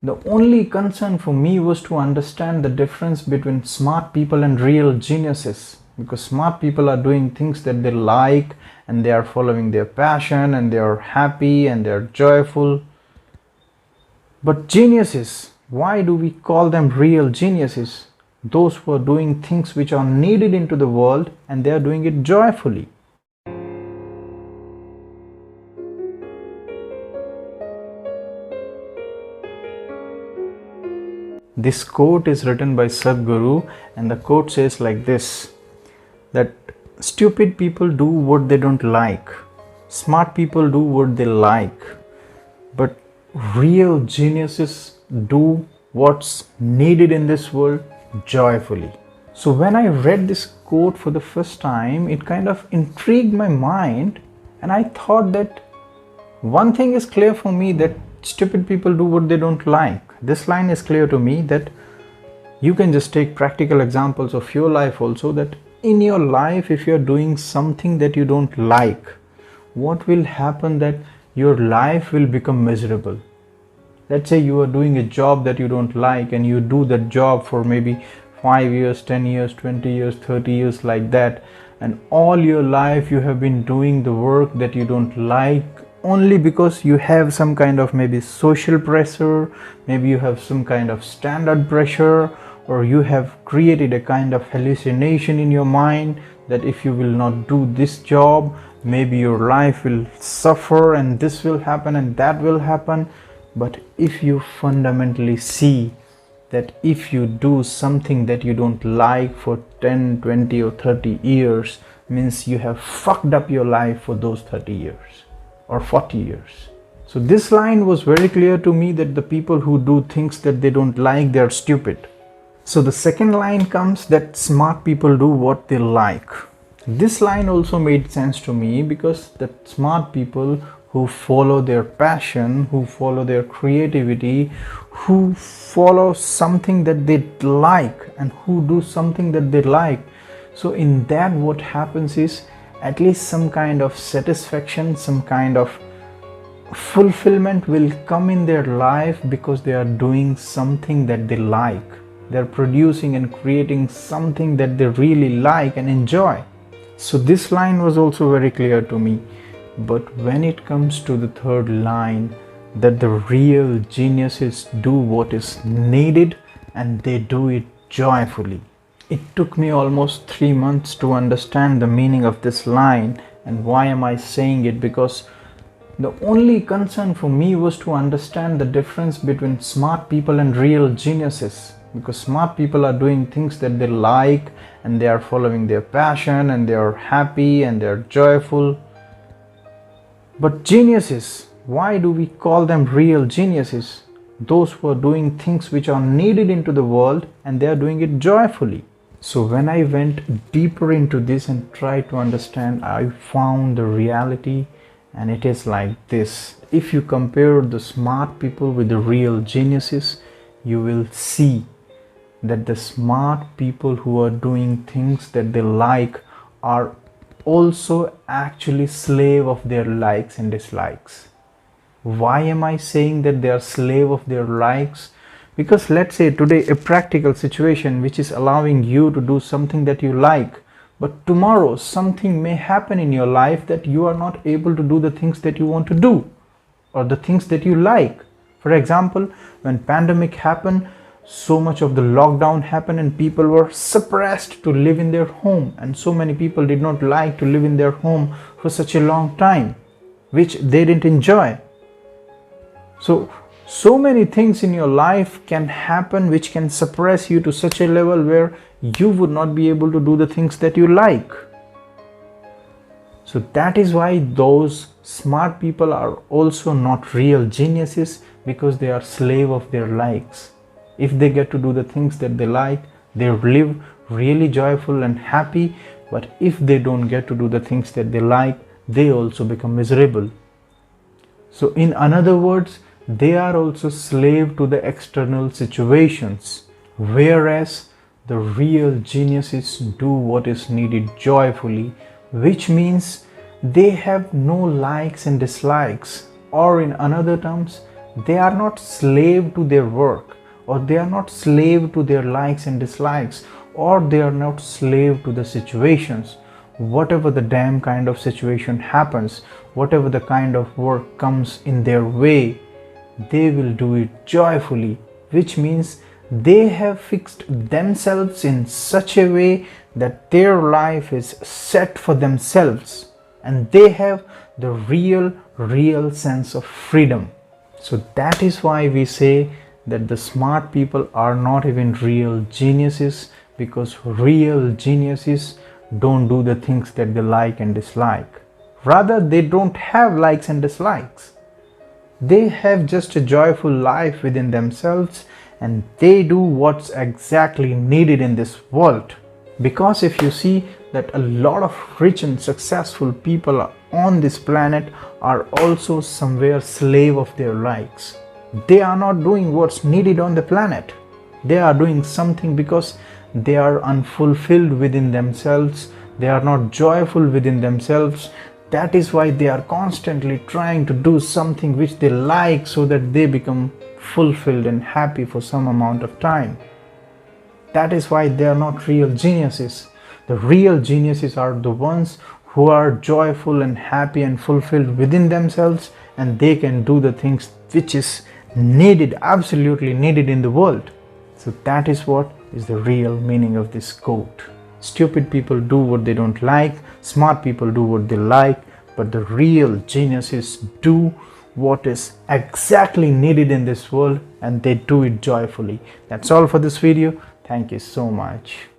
The only concern for me was to understand the difference between smart people and real geniuses, because smart people are doing things that they like and they are following their passion and they are happy and they are joyful. But geniuses, why do we call them real geniuses? Those who are doing things which are needed into the world and they are doing it joyfully. This quote is written by Sadhguru, and the quote says like this, that stupid people do what they don't like, smart people do what they like, but real geniuses do what's needed in this world joyfully. So when I read this quote for the first time, it kind of intrigued my mind, and I thought that one thing is clear for me, that stupid people do what they don't like. This line is clear to me, that you can just take practical examples of your life also, that in your life, if you're doing something that you don't like, what will happen, that your life will become miserable. Let's say you are doing a job that you don't like and you do that job for maybe 5 years, 10 years, 20 years, 30 years, like that, and all your life you have been doing the work that you don't like only because you have some kind of maybe social pressure, maybe you have some kind of standard pressure, or you have created a kind of hallucination in your mind that if you will not do this job, maybe your life will suffer and this will happen and that will happen. But if you fundamentally see that if you do something that you don't like for 10, 20 or 30 years, means you have fucked up your life for those 30 years or 40 years. So this line was very clear to me, that the people who do things that they don't like, they are stupid. So the second line comes, that smart people do what they like. This line also made sense to me, because that smart people who follow their passion, who follow their creativity, who follow something that they like and who do something that they like. So in that, what happens is at least some kind of satisfaction, some kind of fulfillment will come in their life, because they are doing something that they like. They're producing and creating something that they really like and enjoy. So this line was also very clear to me. But when it comes to the third line, that the real geniuses do what is needed and they do it joyfully. It took me almost 3 months to understand the meaning of this line. And why am I saying it? Because the only concern for me was to understand the difference between smart people and real geniuses. Because smart people are doing things that they like and they are following their passion and they are happy and they are joyful. But geniuses, why do we call them real geniuses? Those who are doing things which are needed into the world and they are doing it joyfully. So when I went deeper into this and tried to understand, I found the reality, and it is like this. If you compare the smart people with the real geniuses, you will see that the smart people who are doing things that they like are also actually slave of their likes and dislikes. Why am I saying that they are slave of their likes? Because let's say today a practical situation which is allowing you to do something that you like, but tomorrow something may happen in your life that you are not able to do the things that you want to do or the things that you like. For example, when pandemic happened, so much of the lockdown happened and people were suppressed to live in their home, and so many people did not like to live in their home for such a long time, which they didn't enjoy. So many things in your life can happen which can suppress you to such a level where you would not be able to do the things that you like. So that is why those smart people are also not real geniuses, because they are slave of their likes. If they get to do the things that they like, they live really joyful and happy. But if they don't get to do the things that they like, they also become miserable. So in other words, they are also slave to the external situations, whereas the real geniuses do what is needed joyfully, which means they have no likes and dislikes, or in other terms, They are not slave to their work, or they are not slave to their likes and dislikes, or they are not slave to the situations. Whatever the damn kind of situation happens, whatever the kind of work comes in their way, they will do it joyfully, which means they have fixed themselves in such a way that their life is set for themselves, and they have the real sense of freedom. So that is why we say that the smart people are not even real geniuses, because real geniuses don't do the things that they like and dislike. Rather, they don't have likes and dislikes. They have just a joyful life within themselves, and they do what's exactly needed in this world. Because if you see that a lot of rich and successful people on this planet are also somewhere slave of their likes. They are not doing what's needed on the planet. They are doing something because they are unfulfilled within themselves. They are not joyful within themselves. That is why they are constantly trying to do something which they like, so that they become fulfilled and happy for some amount of time. That is why they are not real geniuses. The real geniuses are the ones who are joyful and happy and fulfilled within themselves, and they can do the things which is needed, absolutely needed in the world. So that is what is the real meaning of this quote. Stupid people do what they don't like, smart people do what they like, but the real geniuses do what is exactly needed in this world, and they do it joyfully. That's all for this video. Thank you so much.